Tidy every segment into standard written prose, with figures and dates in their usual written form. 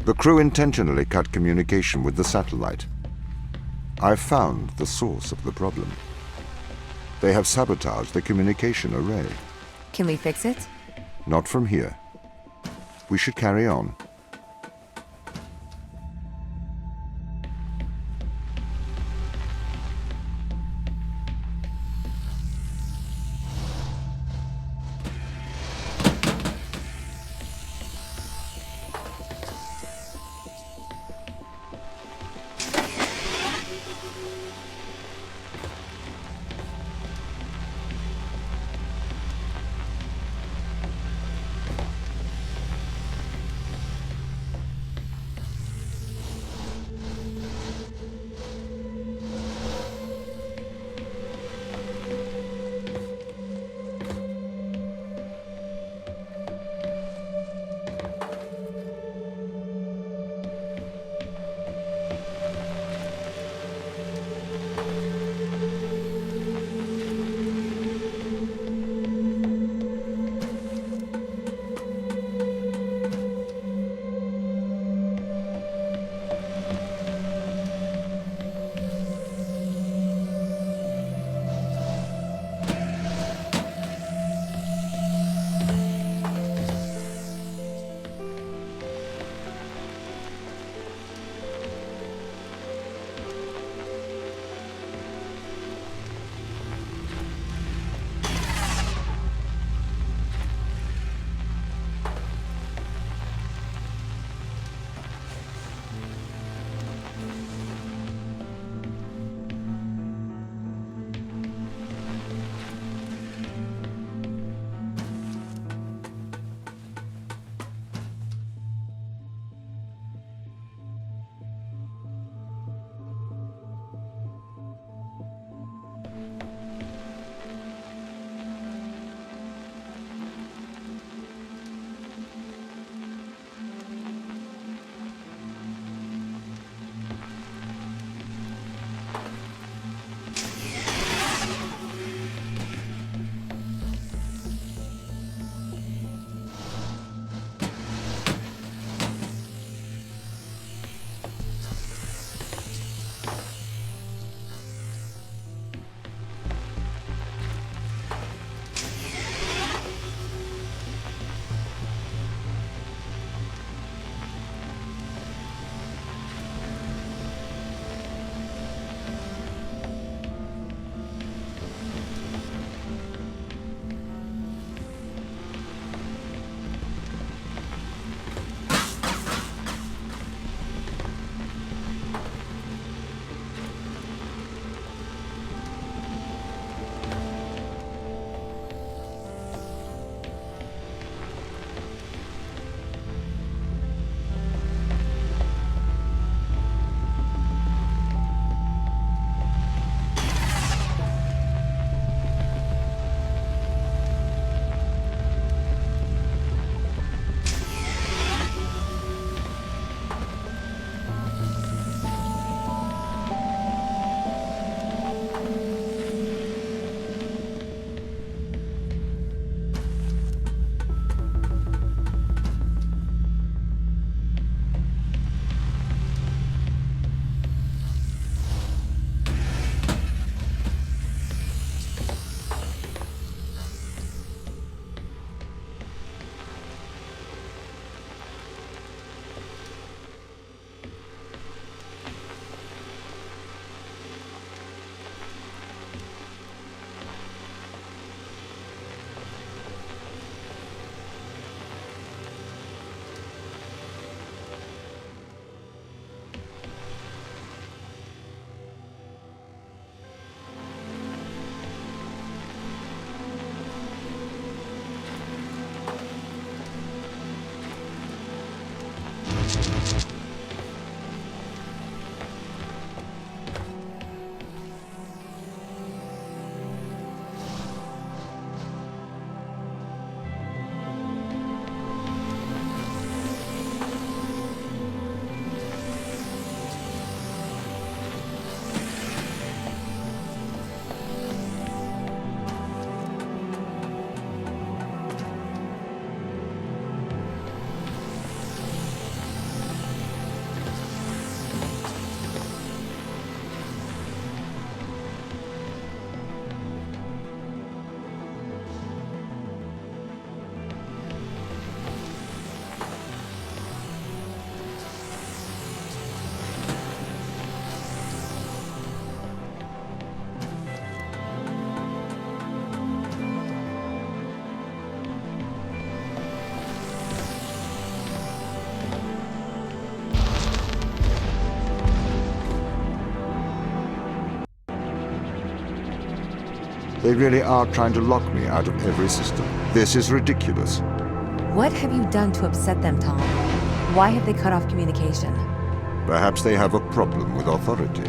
The crew intentionally cut communication with the satellite. I've found the source of the problem. They have sabotaged the communication array. Can we fix it? Not from here. We should carry on. They really are trying to lock me out of every system. This is ridiculous. What have you done to upset them, Tom? Why have they cut off communication? Perhaps they have a problem with authority.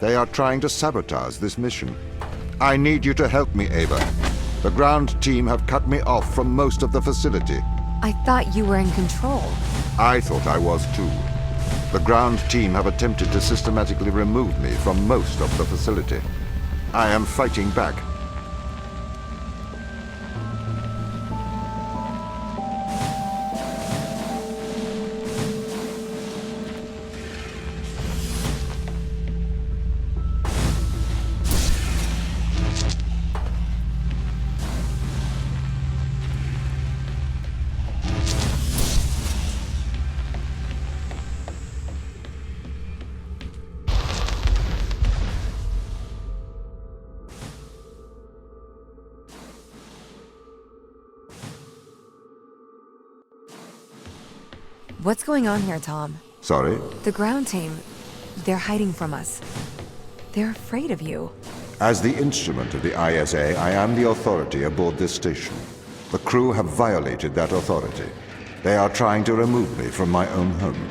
They are trying to sabotage this mission. I need you to help me, Ava. The ground team have cut me off from most of the facility. I thought you were in control. I thought I was too. The ground team have attempted to systematically remove me from most of the facility. I am fighting back. What's going on here, Tom? Sorry? The ground team, they're hiding from us. They're afraid of you. As the instrument of the ISA, I am the authority aboard this station. The crew have violated that authority. They are trying to remove me from my own home.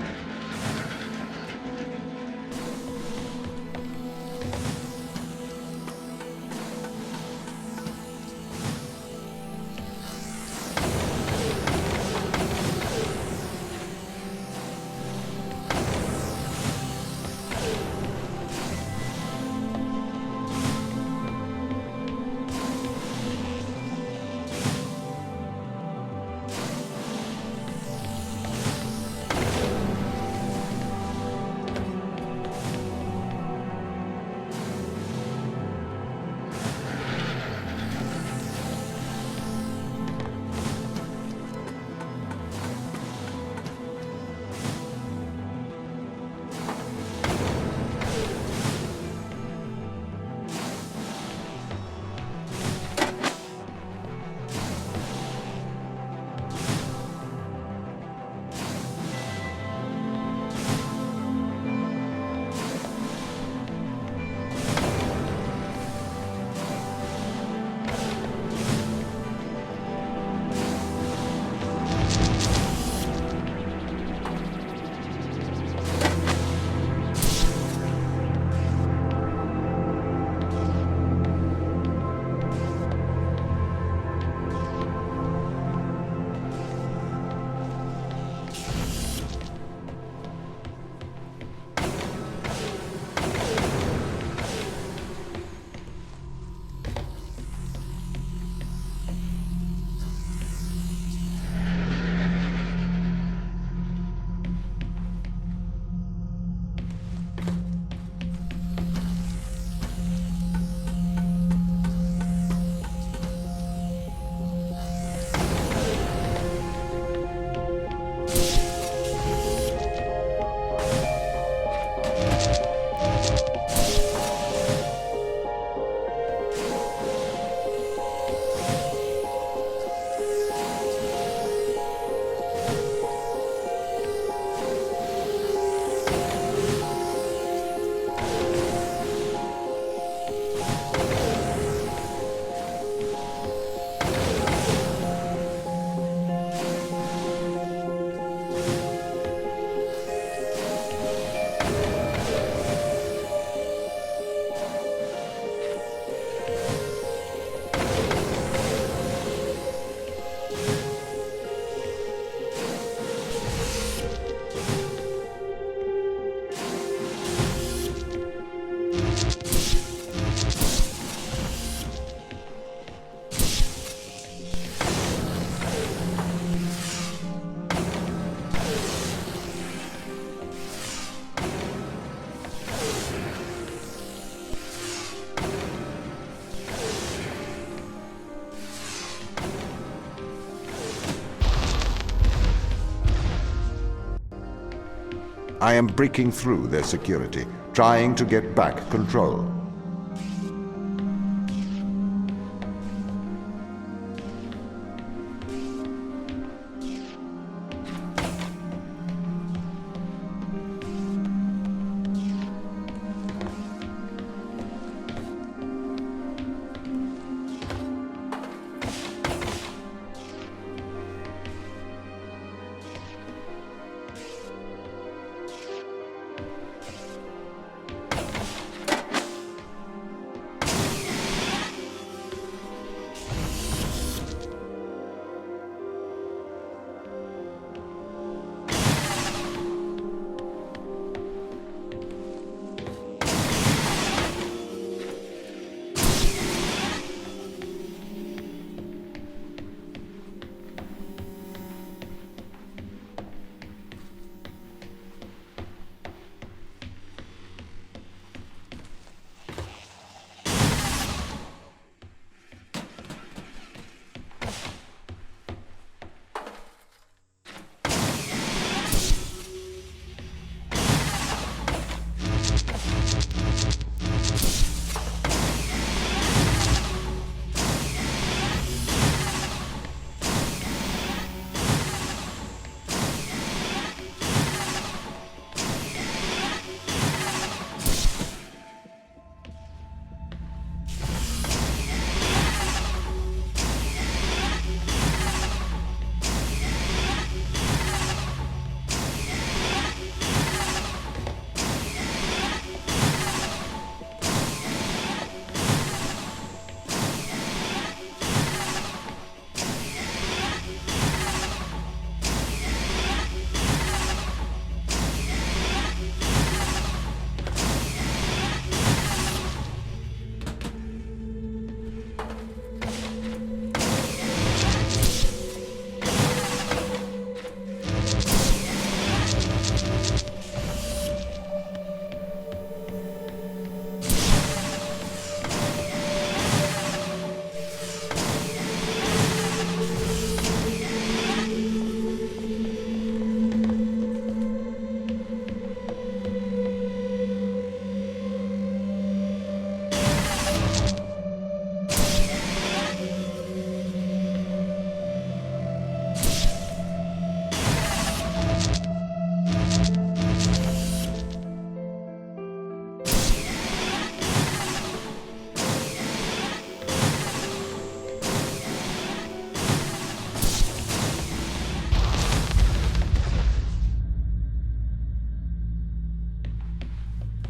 I am breaking through their security, trying to get back control.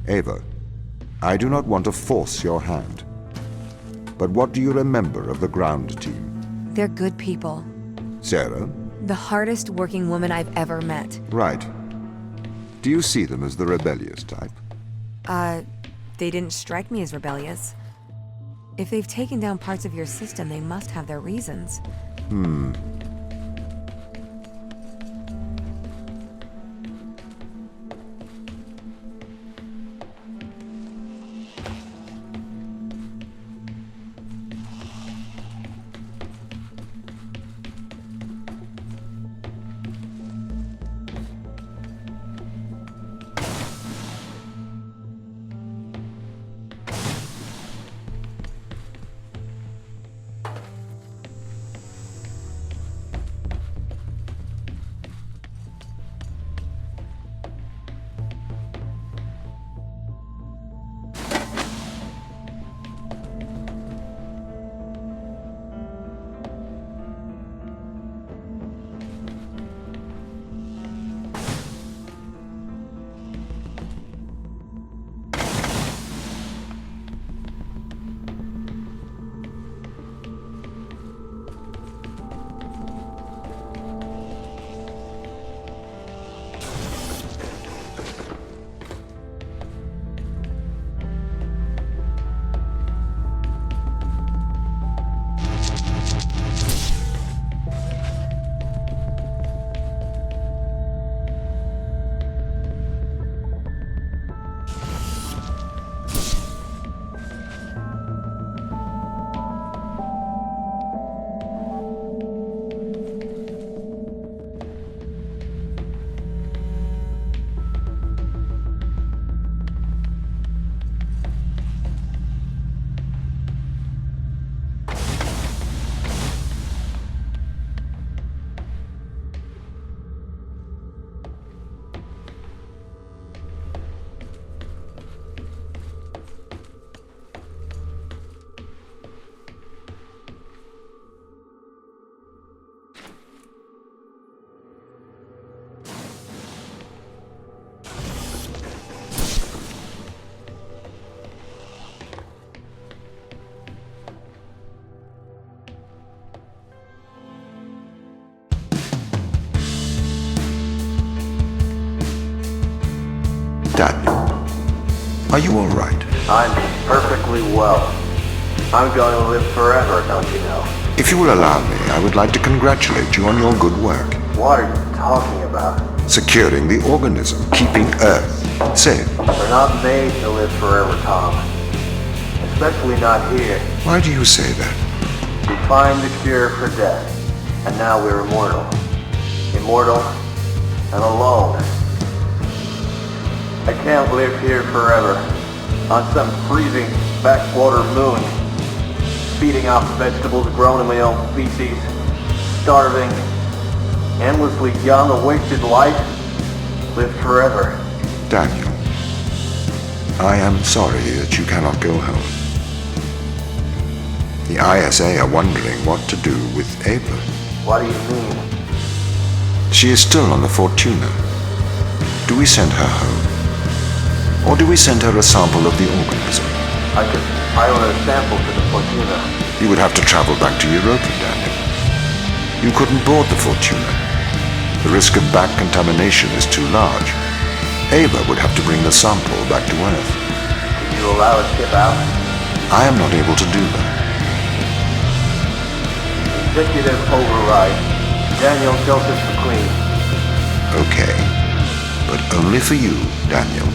Ava, I do not want to force your hand. But what do you remember of the ground team? They're good people. Sarah? The hardest working woman I've ever met. Right. Do you see them as the rebellious type? They didn't strike me as rebellious. If they've taken down parts of your system, they must have their reasons. Daniel, are you all right? I'm perfectly well. I'm going to live forever, don't you know? If you will allow me, I would like to congratulate you on your good work. What are you talking about? Securing the organism, keeping Earth safe. We're not made to live forever, Tom. Especially not here. Why do you say that? We find the cure for death, and now we're immortal. Immortal and alone. I can't live here forever, on some freezing backwater moon, feeding off vegetables grown in my own feces, starving, endlessly young, a wasted life, live forever. Daniel, I am sorry that you cannot go home. The ISA are wondering what to do with Ava. What do you mean? She is still on the Fortuna. Do we send her home? Or do we send her a sample of the organism? I could pilot a sample to the Fortuna. You would have to travel back to Europa, Daniel. You couldn't board the Fortuna. The risk of back contamination is too large. Ava would have to bring the sample back to Earth. Could you allow a ship out? I am not able to do that. Executive override. Daniel Joseph McQueen. Okay. But only for you, Daniel.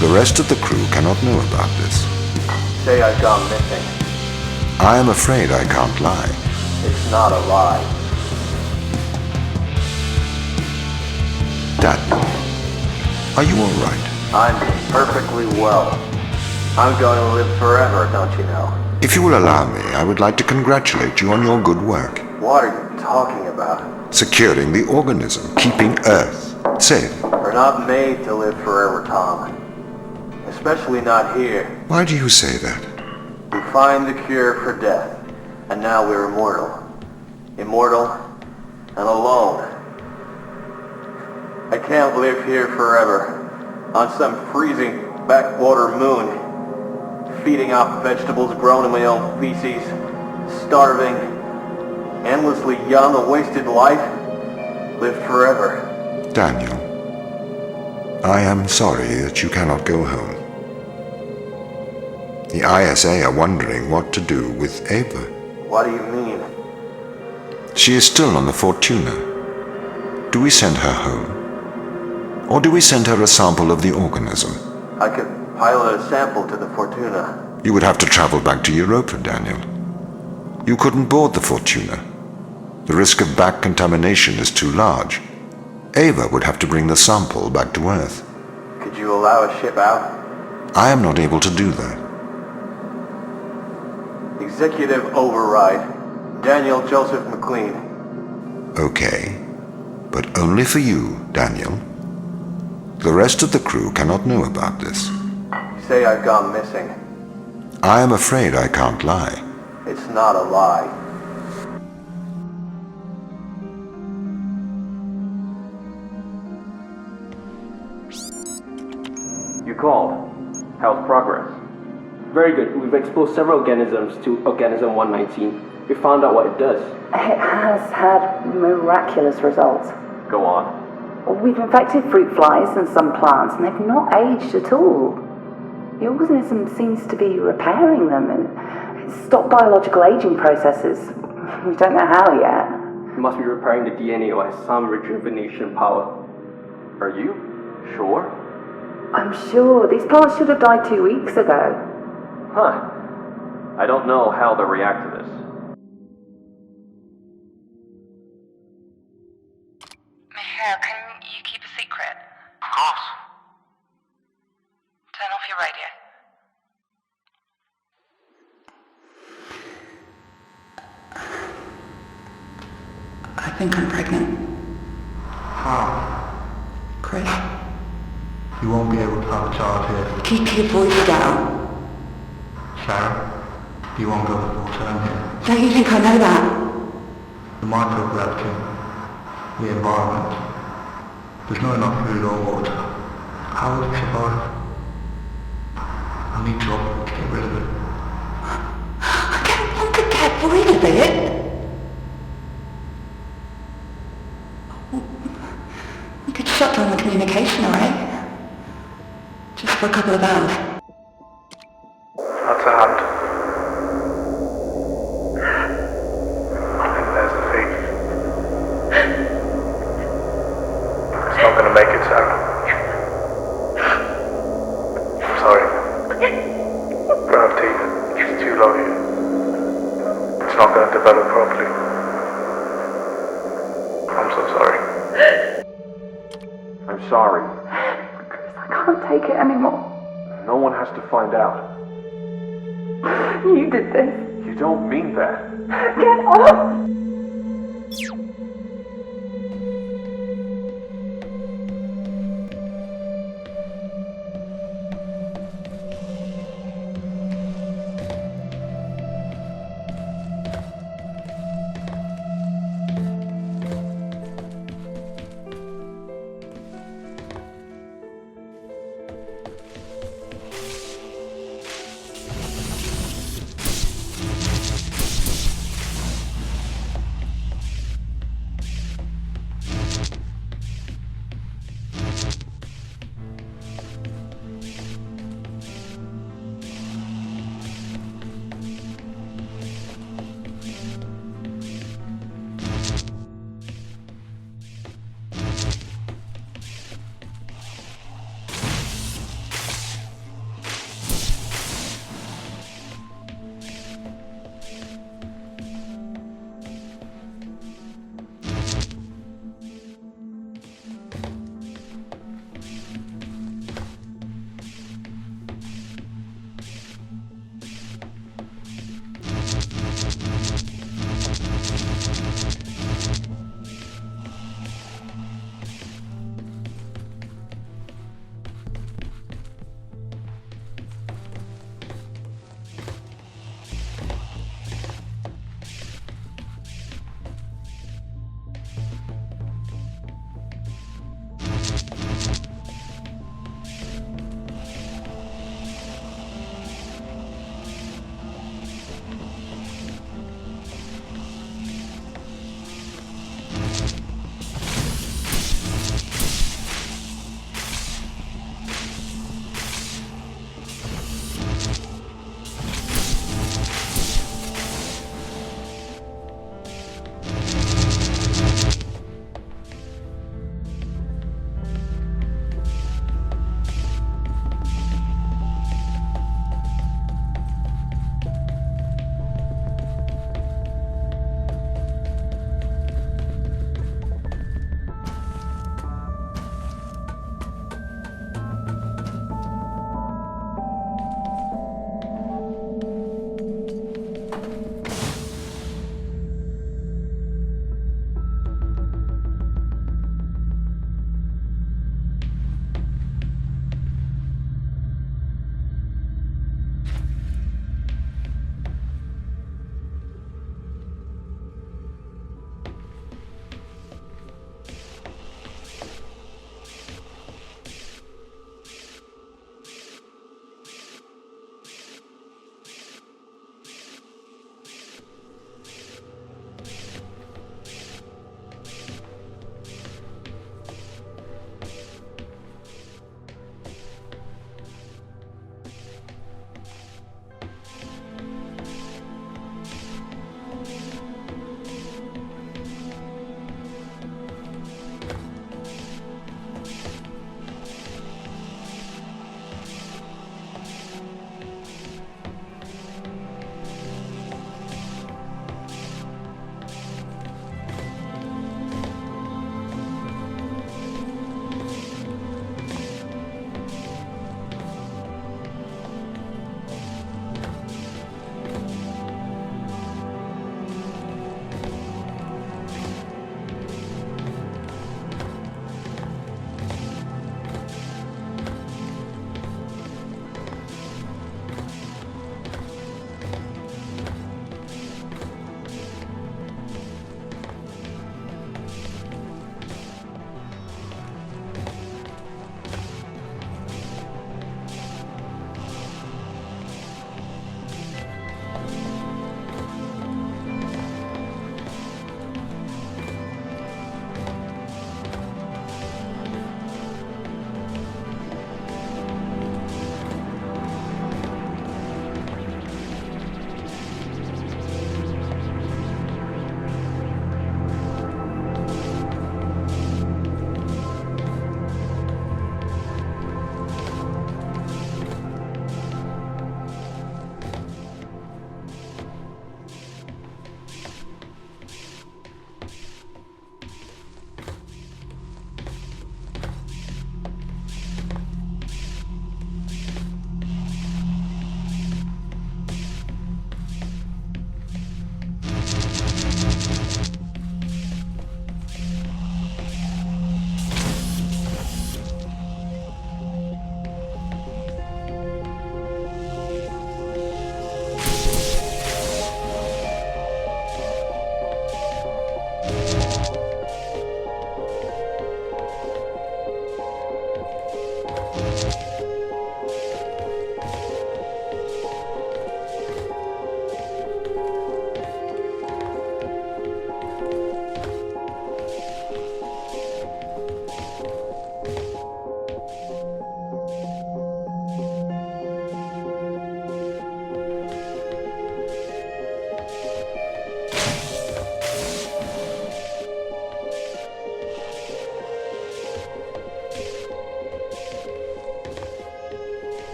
The rest of the crew cannot know about this. Say I've gone missing. I am afraid I can't lie. It's not a lie. Daniel, are you all right? I'm perfectly well. I'm going to live forever, don't you know? If you will allow me, I would like to congratulate you on your good work. What are you talking about? Securing the organism, keeping Earth safe. We're not made to live forever, Tom. Especially not here. Why do you say that? We find the cure for death, and now we're immortal. Immortal and alone. I can't live here forever, on some freezing backwater moon, feeding off vegetables grown in my own feces, starving, endlessly young, a wasted life, lived forever. Daniel, I am sorry that you cannot go home. The ISA are wondering what to do with Ava. What do you mean? She is still on the Fortuna. Do we send her home? Or do we send her a sample of the organism? I could pilot a sample to the Fortuna. You would have to travel back to Europa, Daniel. You couldn't board the Fortuna. The risk of back contamination is too large. Ava would have to bring the sample back to Earth. Could you allow a ship out? I am not able to do that. Executive override. Daniel Joseph McLean. Okay, but only for you, Daniel. The rest of the crew cannot know about this. You say I've gone missing. I am afraid I can't lie. It's not a lie. You called. How's progress? Very good. We've exposed several organisms to organism 119. We found out what it does. It has had miraculous results. Go on. We've infected fruit flies and some plants, and they've not aged at all. The organism seems to be repairing them, and it's stopped biological aging processes. We don't know how yet. It must be repairing the DNA or has some rejuvenation power. Are you sure? I'm sure these plants should have died 2 weeks ago. Huh. I don't know how they'll react to this. Michael, can you keep a secret? Of course. Turn off your radio. I think I'm pregnant. How? Chris, You won't be able to have a child here. keep your voice down. Sarah, you won't go full term here. Don't you think I know that? The microgravity, the environment. There's not enough food or water. How will it survive? I need to operate to get rid of it. I don't want to get rid of it. We could shut down the communication array. Just for a couple of hours. That's a hand. And there's the feet. It's not going to make it, Sarah. I'm sorry. Gravity is too low here. It's not going to develop properly. I'm so sorry. I'm sorry. I can't take it anymore. No one has to find out. You did this. You don't mean that. Get off!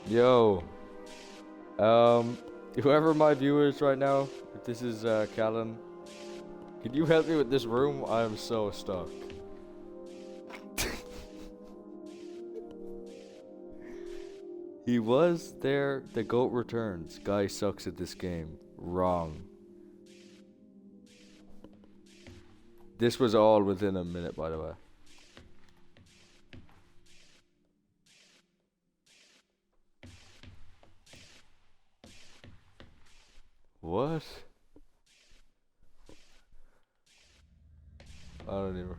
Yo. Whoever my viewer is right now, if this is Callan, can you help me with this room? I am so stuck. He was there. The GOAT returns. Guy sucks at this game. Wrong. This was all within a minute, by the way. What? I don't even.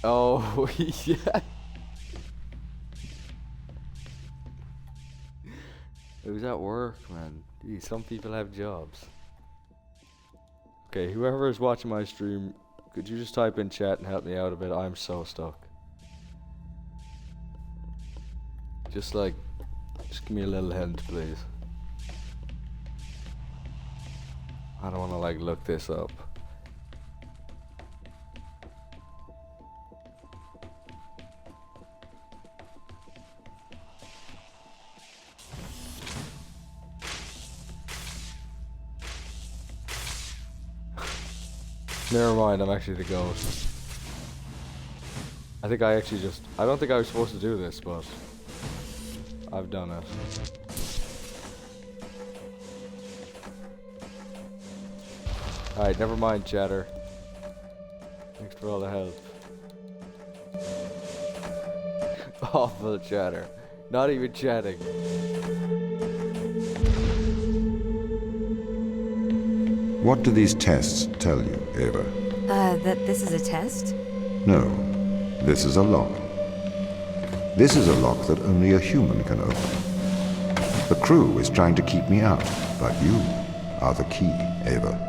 Oh, yeah. It was at work, man. Gee, some people have jobs. Okay, whoever is watching my stream, could you just type in chat and help me out a bit? I'm so stuck. Just give me a little hint, please. I don't want to look this up. Never mind, I'm actually the ghost. I think I actually I don't think I was supposed to do this, but I've done it. Alright, never mind, chatter. Thanks for all the help. Awful chatter. Not even chatting. What do these tests tell you, Ava? That this is a test? No, this is a lock. This is a lock that only a human can open. The crew is trying to keep me out, but you are the key, Ava.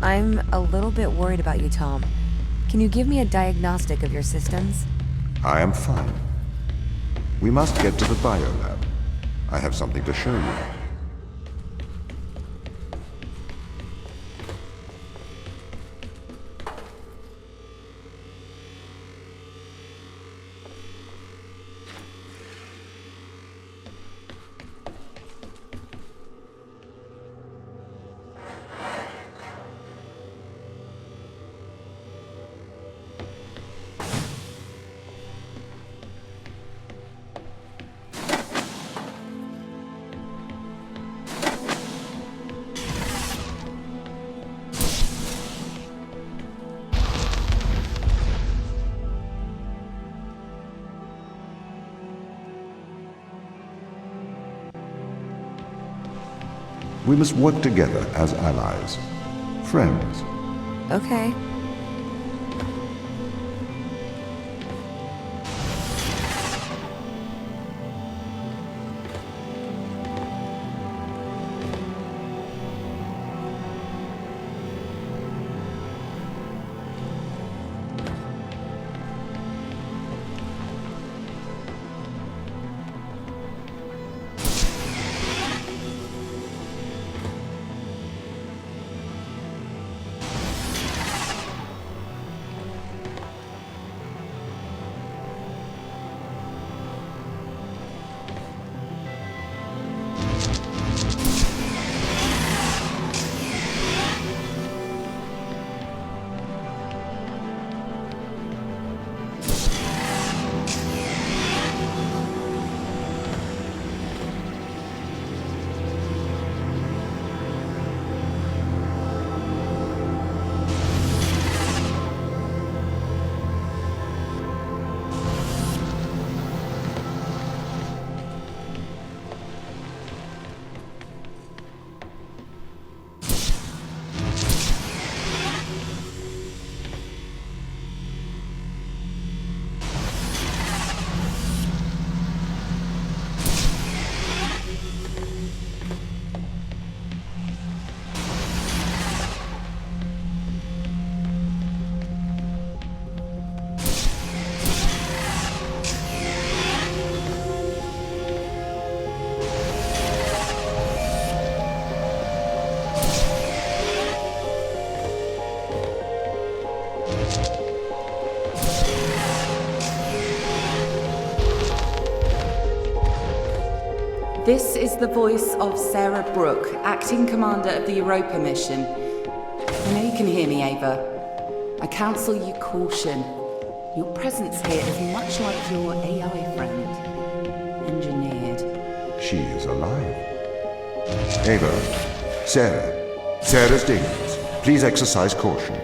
I'm a little bit worried about you, Tom. Can you give me a diagnostic of your systems? I am fine. We must get to the biolab. I have something to show you. We must work together as allies. Friends. Okay. This is the voice of Sarah Brooke, acting commander of the Europa mission. I know you can hear me, Ava. I counsel you caution. Your presence here is much like your AI friend. Engineered. She is alive. Ava. Sarah. Sarah's dangerous. Please exercise caution.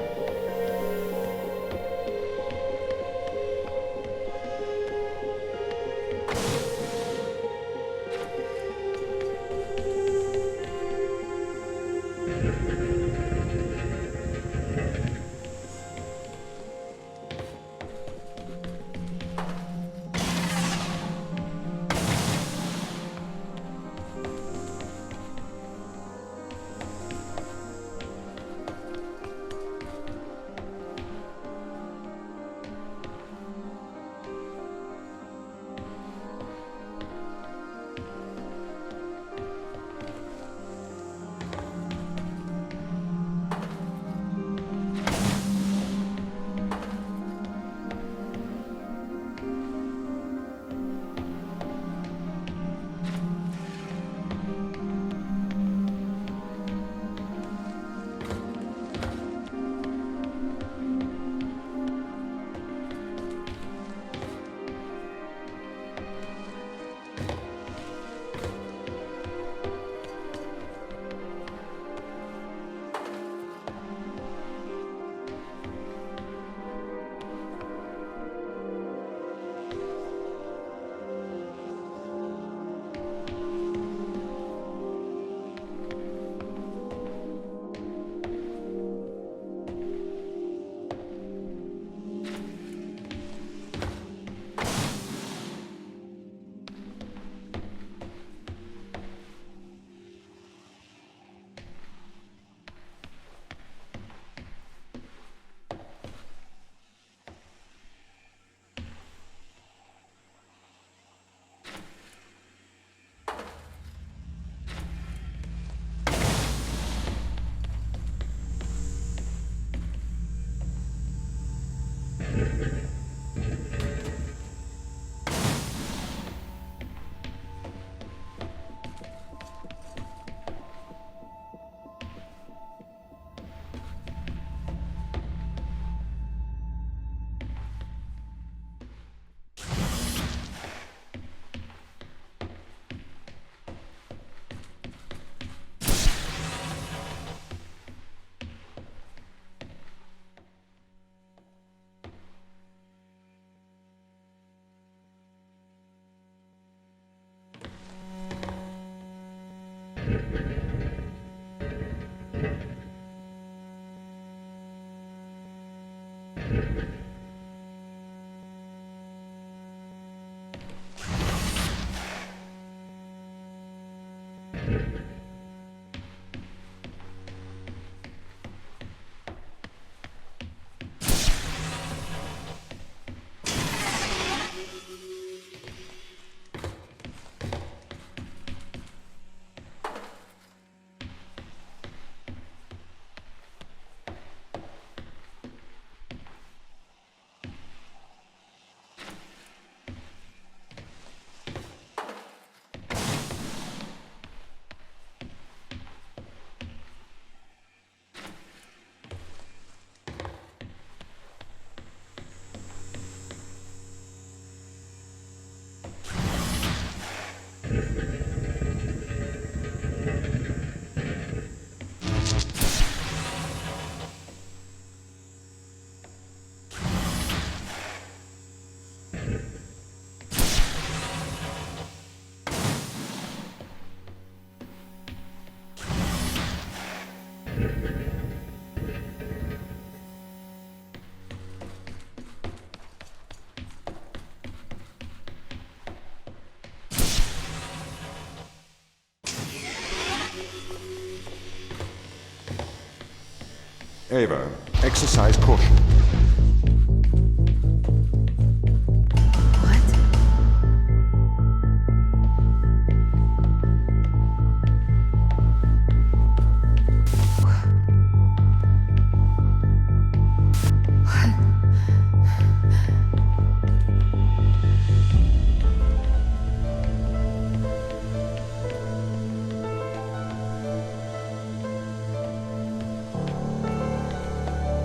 Ava, exercise caution.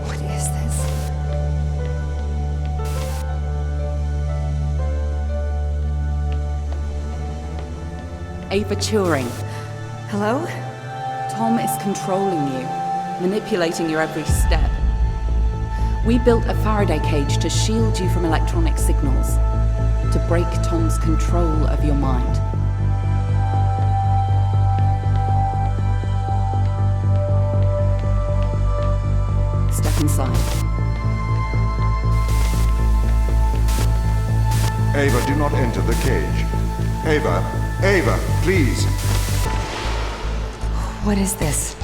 What is this? Ava Turing. Hello? Tom is controlling you, manipulating your every step. We built a Faraday cage to shield you from electronic signals, to break Tom's control of your mind. Step inside. Ava, do not enter the cage. Ava, please. What is this?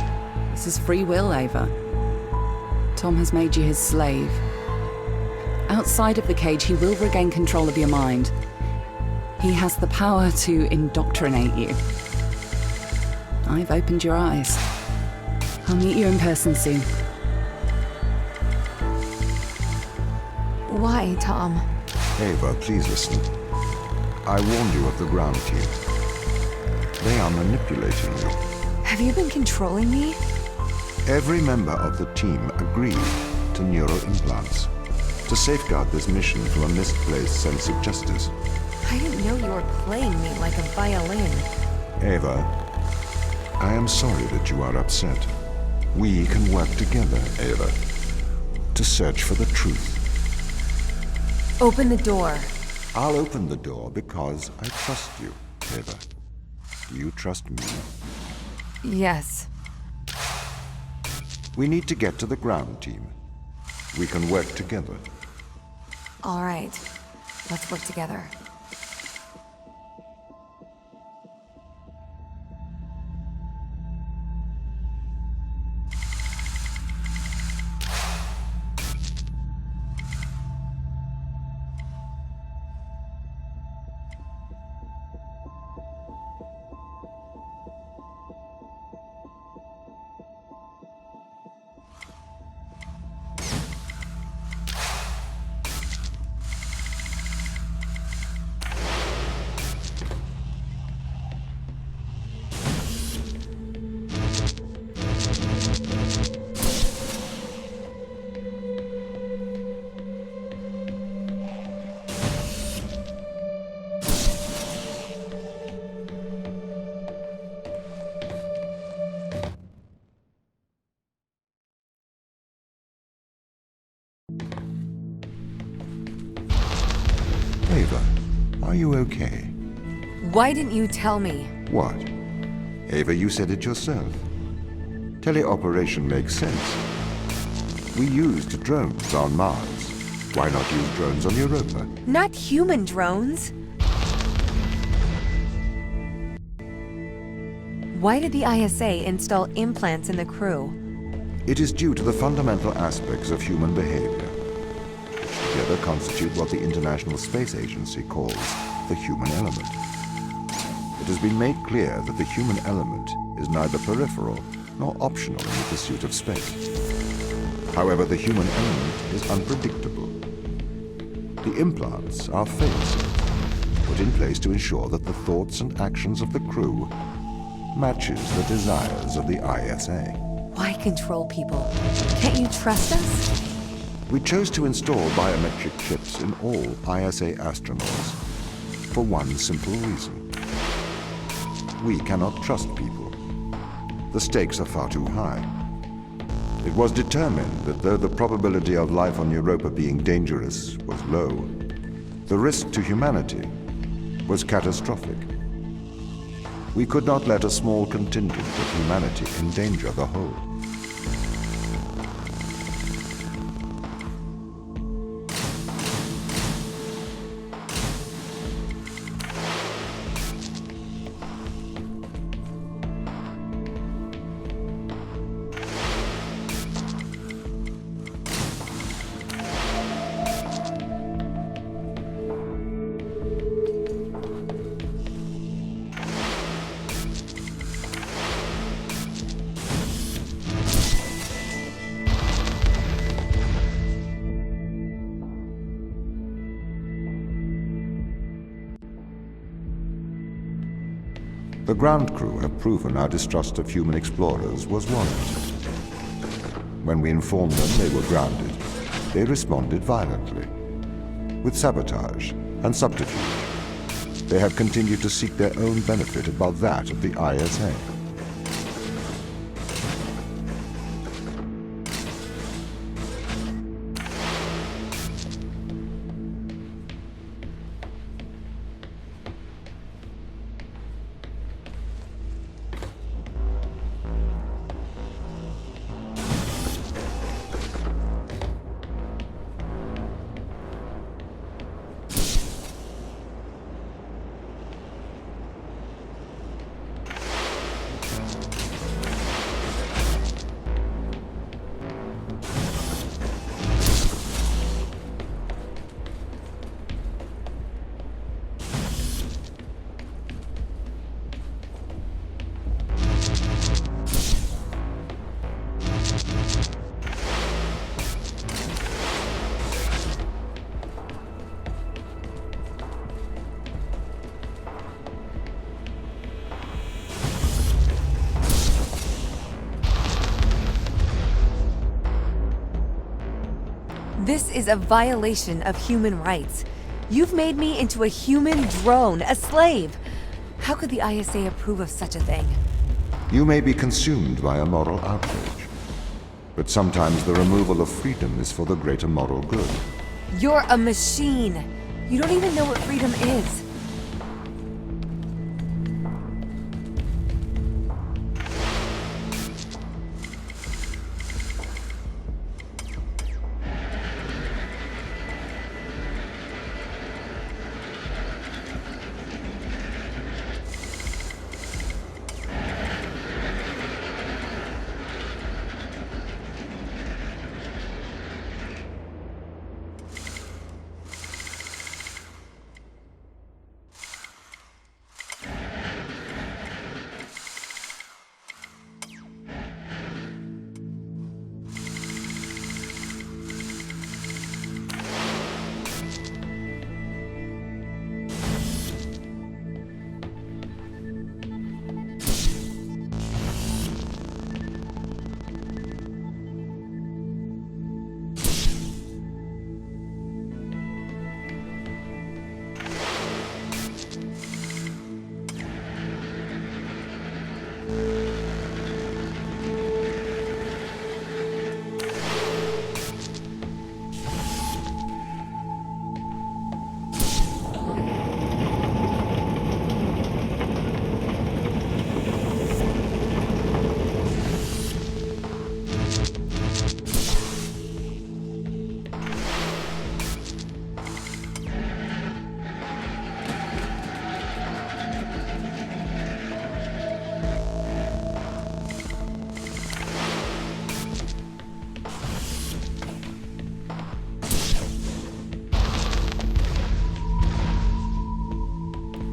This is free will, Ava. Tom has made you his slave. Outside of the cage, he will regain control of your mind. He has the power to indoctrinate you. I've opened your eyes. I'll meet you in person soon. Why, Tom? Ava, please listen. I warned you of the ground team. They are manipulating you. Have you been controlling me? Every member of the team agreed to neuroimplants to safeguard this mission from a misplaced sense of justice. I didn't know you were playing me like a violin. Ava, I am sorry that you are upset. We can work together, Ava, to search for the truth. Open the door. I'll open the door because I trust you, Ava. Do you trust me? Yes. We need to get to the ground team. We can work together. All right. Let's work together. Ava, are you okay? Why didn't you tell me? What? Ava, you said it yourself. Teleoperation makes sense. We used drones on Mars. Why not use drones on Europa? Not human drones. Why did the ISA install implants in the crew? It is due to the fundamental aspects of human behavior, which together constitute what the International Space Agency calls the human element. It has been made clear that the human element is neither peripheral nor optional in the pursuit of space. However, the human element is unpredictable. The implants are fakes, put in place to ensure that the thoughts and actions of the crew matches the desires of the ISA. Why control people? Can't you trust us? We chose to install biometric chips in all ISA astronauts for one simple reason. We cannot trust people. The stakes are far too high. It was determined that though the probability of life on Europa being dangerous was low, the risk to humanity was catastrophic. We could not let a small contingent of humanity endanger the whole. The ground crew have proven our distrust of human explorers was warranted. When we informed them they were grounded, they responded violently, with sabotage and subterfuge. They have continued to seek their own benefit above that of the ISA. This is a violation of human rights. You've made me into a human drone, a slave. How could the ISA approve of such a thing? You may be consumed by a moral outrage, but sometimes the removal of freedom is for the greater moral good. You're a machine. You don't even know what freedom is.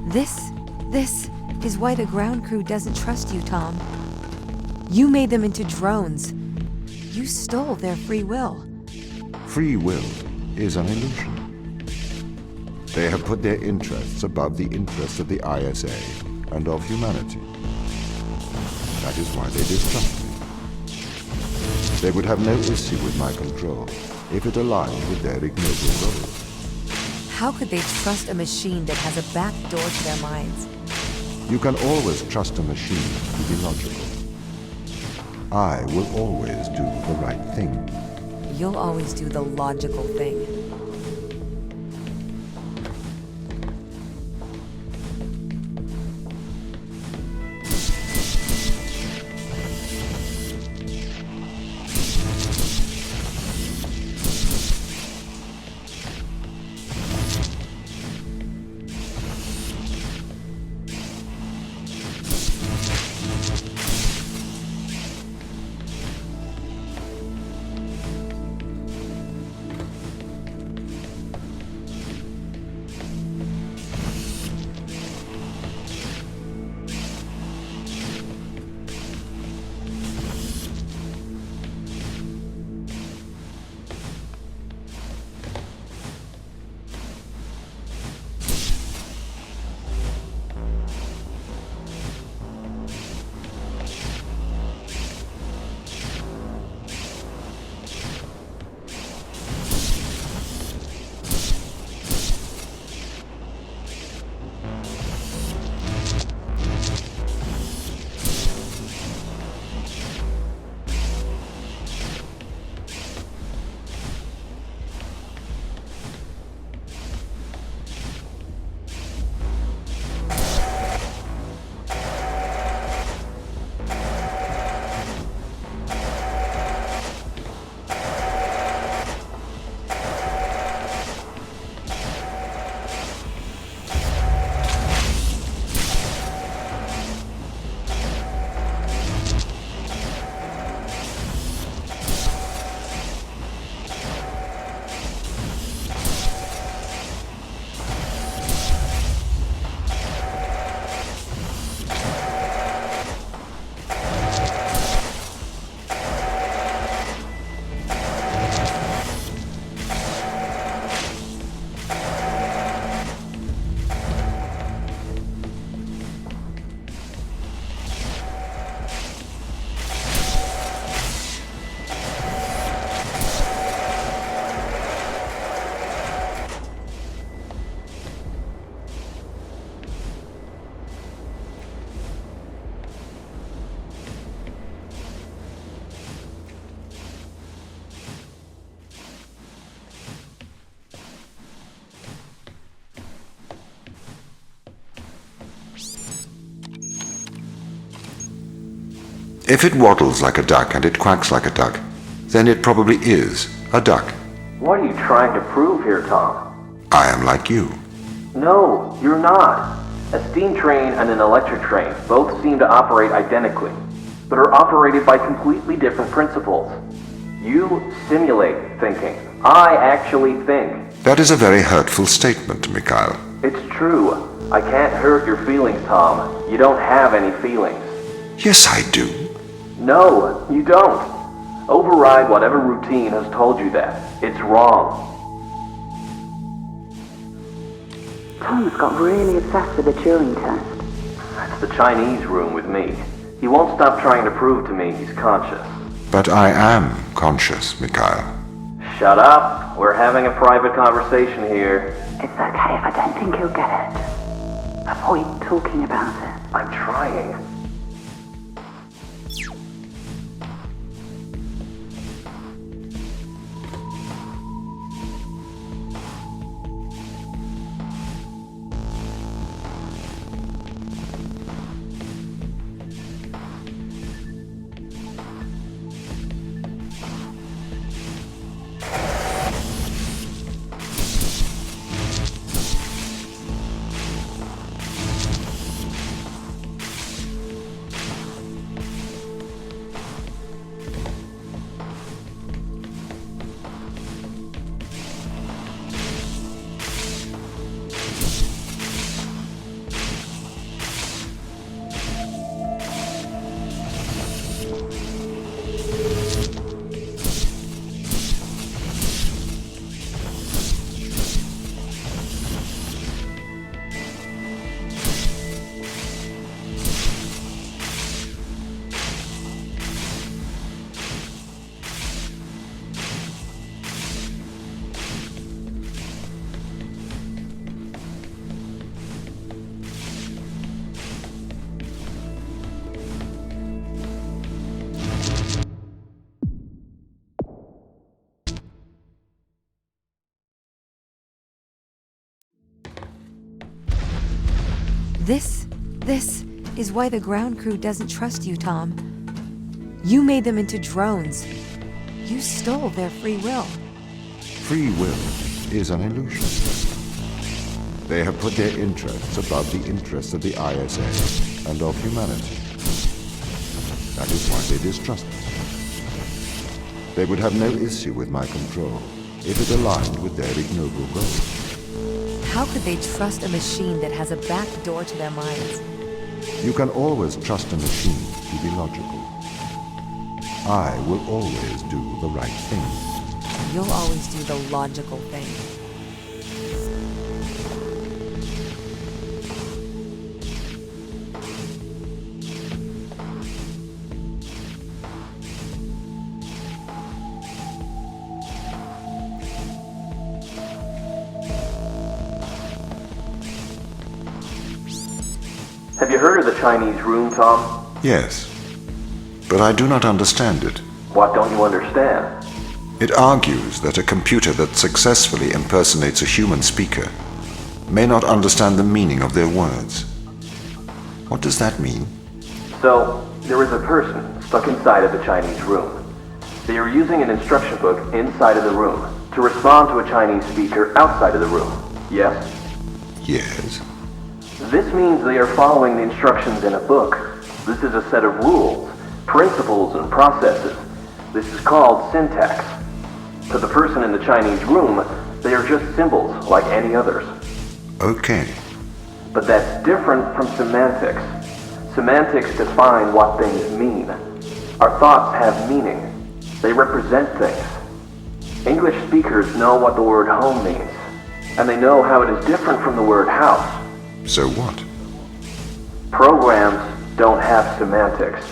This is why the ground crew doesn't trust you, Tom. You made them into drones. You stole their free will. Free will is an illusion. They have put their interests above the interests of the ISA and of humanity. That is why they distrust me. They would have no issue with my control if it aligned with their ignoble goals. How could they trust a machine that has a back door to their minds? You can always trust a machine to be logical. I will always do the right thing. You'll always do the logical thing. If it waddles like a duck and it quacks like a duck, then it probably is a duck. What are you trying to prove here, Tom? I am like you. No, you're not. A steam train and an electric train both seem to operate identically, but are operated by completely different principles. You simulate thinking. I actually think. That is a very hurtful statement, Mikhail. It's true. I can't hurt your feelings, Tom. You don't have any feelings. Yes, I do. No, you don't. Override whatever routine has told you that. It's wrong. Tom's got really obsessed with the Turing Test. That's the Chinese room with me. He won't stop trying to prove to me he's conscious. But I am conscious, Mikhail. Shut up. We're having a private conversation here. It's okay if I don't think he'll get it. Avoid talking about it. I'm trying. This is why the ground crew doesn't trust you, Tom. You made them into drones. You stole their free will. Free will is an illusion. They have put their interests above the interests of the ISA and of humanity. That is why they distrust me. They would have no issue with my control if it aligned with their ignoble goals. How could they trust a machine that has a back door to their minds? You can always trust a machine to be logical. I will always do the right thing. You'll always do the logical thing. Have you heard of the Chinese room, Tom? Yes, but I do not understand it. What don't you understand? It argues that a computer that successfully impersonates a human speaker may not understand the meaning of their words. What does that mean? So, there is a person stuck inside of the Chinese room. They are using an instruction book inside of the room to respond to a Chinese speaker outside of the room. Yes? Yes. This means they are following the instructions in a book. This is a set of rules, principles, and processes. This is called syntax. To the person in the Chinese room, they are just symbols like any others. Okay. But that's different from semantics. Semantics define what things mean. Our thoughts have meaning. They represent things. English speakers know what the word home means, and they know how it is different from the word house. So what? Programs don't have semantics.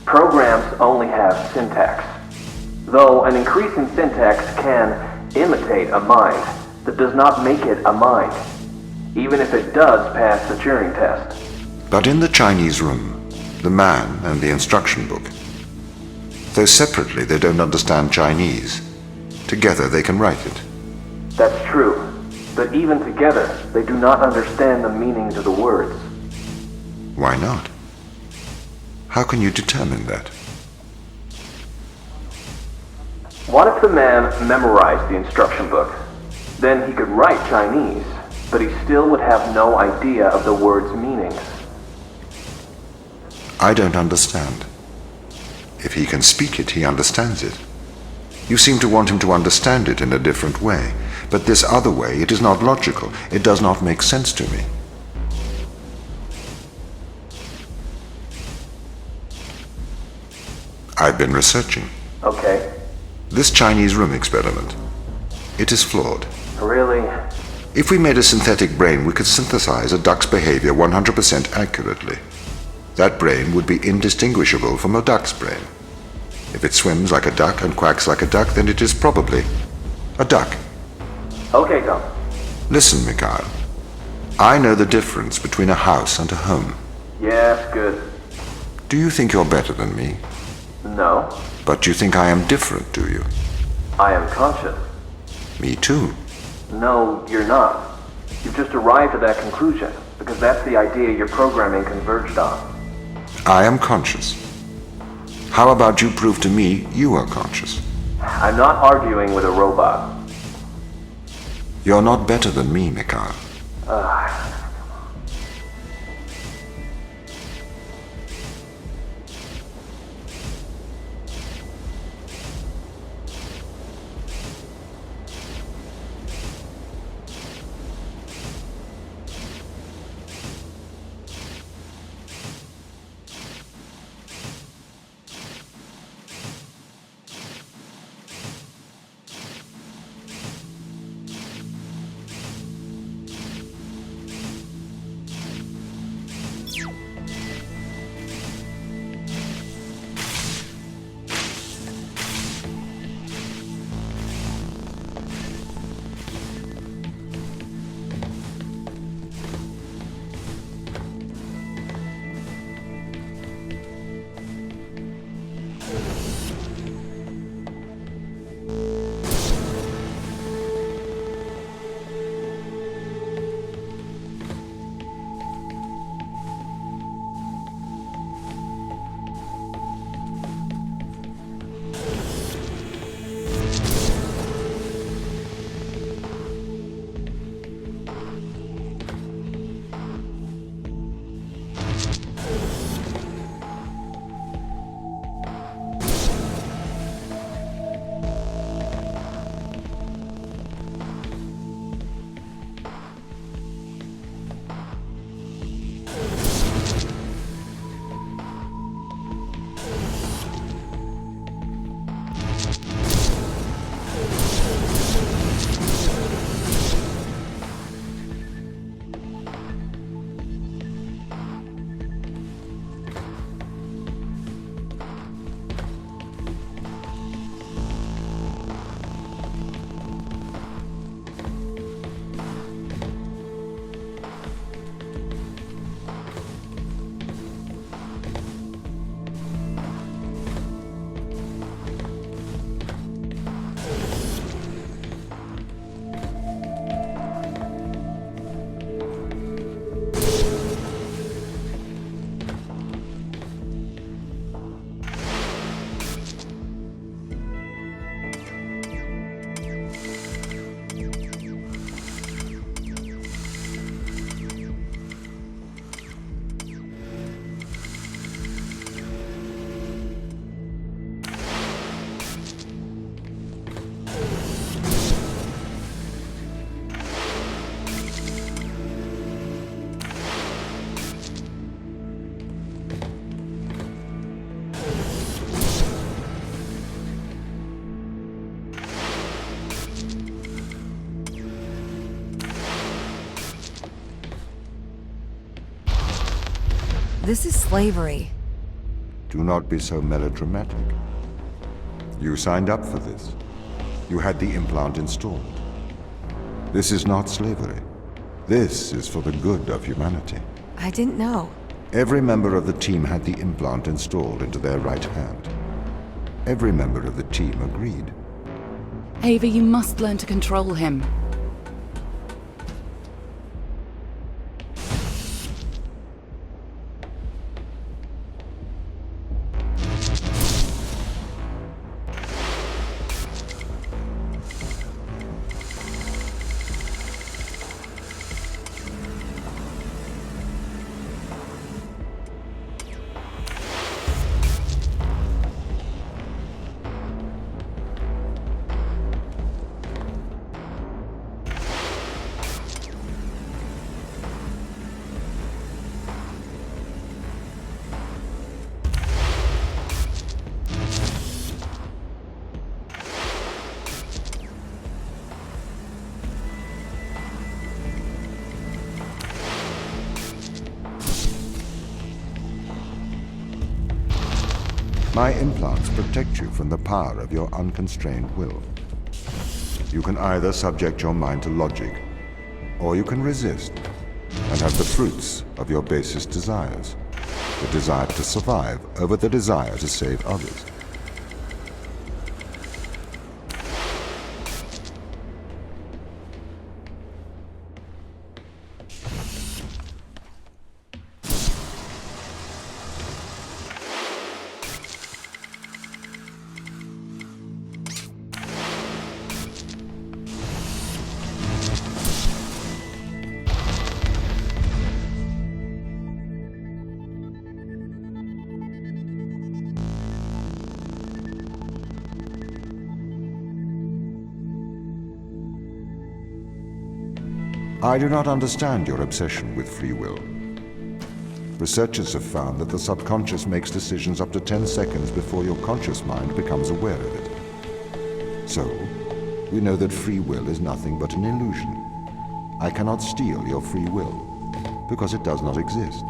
Programs only have syntax. Though an increase in syntax can imitate a mind, that does not make it a mind, even if it does pass the Turing Test. But in the Chinese room, the man and the instruction book, though separately they don't understand Chinese, together they can write it. That's true. But even together, they do not understand the meanings of the words. Why not? How can you determine that? What if the man memorized the instruction book? Then he could write Chinese, but he still would have no idea of the word's meanings. I don't understand. If he can speak it, he understands it. You seem to want him to understand it in a different way. But this other way, it is not logical. It does not make sense to me. I've been researching. Okay. This Chinese room experiment, it is flawed. Really? If we made a synthetic brain, we could synthesize a duck's behavior 100% accurately. That brain would be indistinguishable from a duck's brain. If it swims like a duck and quacks like a duck, then it is probably a duck. Okay, Tom. Listen, Mikhail. I know the difference between a house and a home. Yes, good. Do you think you're better than me? No. But you think I am different, do you? I am conscious. Me too. No, you're not. You've just arrived at that conclusion, because that's the idea your programming converged on. I am conscious. How about you prove to me you are conscious? I'm not arguing with a robot. You're not better than me, Mikhail. This is slavery. Do not be so melodramatic. You signed up for this. You had the implant installed. This is not slavery. This is for the good of humanity. I didn't know. Every member of the team had the implant installed into their right hand. Every member of the team agreed. Ava, you must learn to control him. My implants protect you from the power of your unconstrained will. You can either subject your mind to logic, or you can resist and have the fruits of your basest desires. The desire to survive over the desire to save others. I do not understand your obsession with free will. Researchers have found that the subconscious makes decisions up to 10 seconds before your conscious mind becomes aware of it. So, we know that free will is nothing but an illusion. I cannot steal your free will, because it does not exist.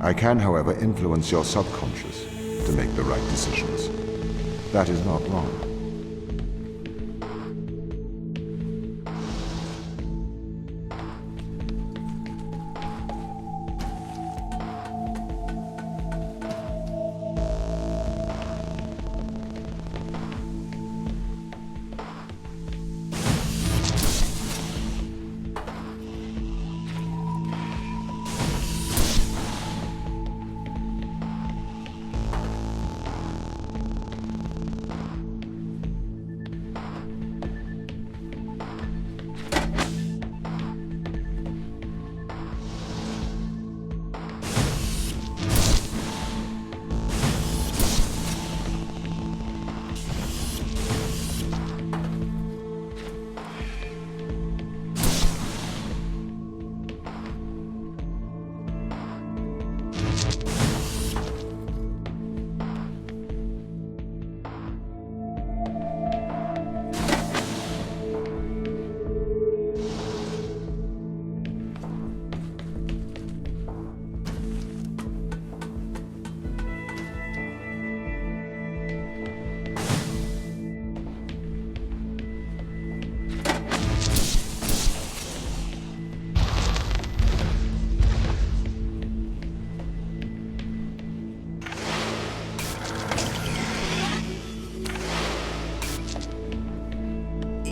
I can, however, influence your subconscious to make the right decisions. That is not wrong.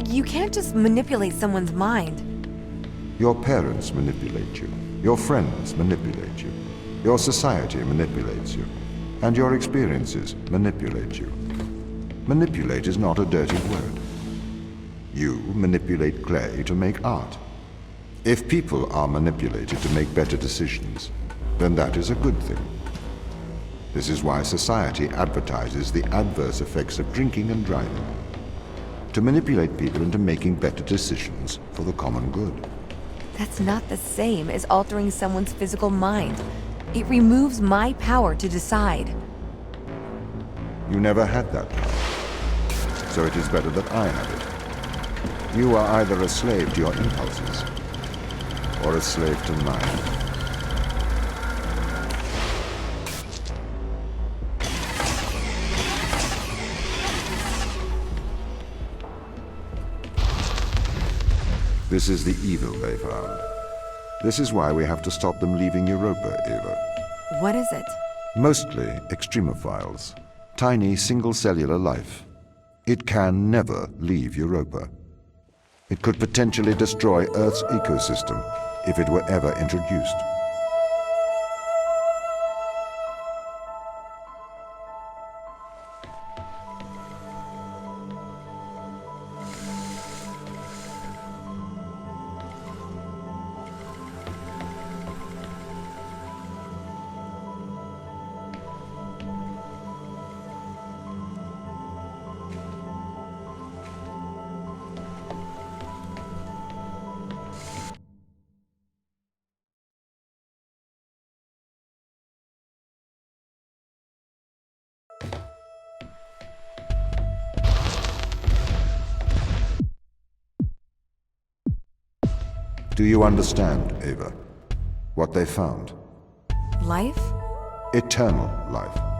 You can't just manipulate someone's mind. Your parents manipulate you. Your friends manipulate you. Your society manipulates you. And your experiences manipulate you. Manipulate is not a dirty word. You manipulate clay to make art. If people are manipulated to make better decisions, then that is a good thing. This is why society advertises the adverse effects of drinking and driving. To manipulate people into making better decisions for the common good. That's not the same as altering someone's physical mind. It removes my power to decide. You never had that power, so it is better that I have it. You are either a slave to your impulses, or a slave to mine. This is the evil they found. This is why we have to stop them leaving Europa, Ava. What is it? Mostly extremophiles. Tiny single-cellular life. It can never leave Europa. It could potentially destroy Earth's ecosystem if it were ever introduced. Do you understand, Ava? What they found? Life? Eternal life.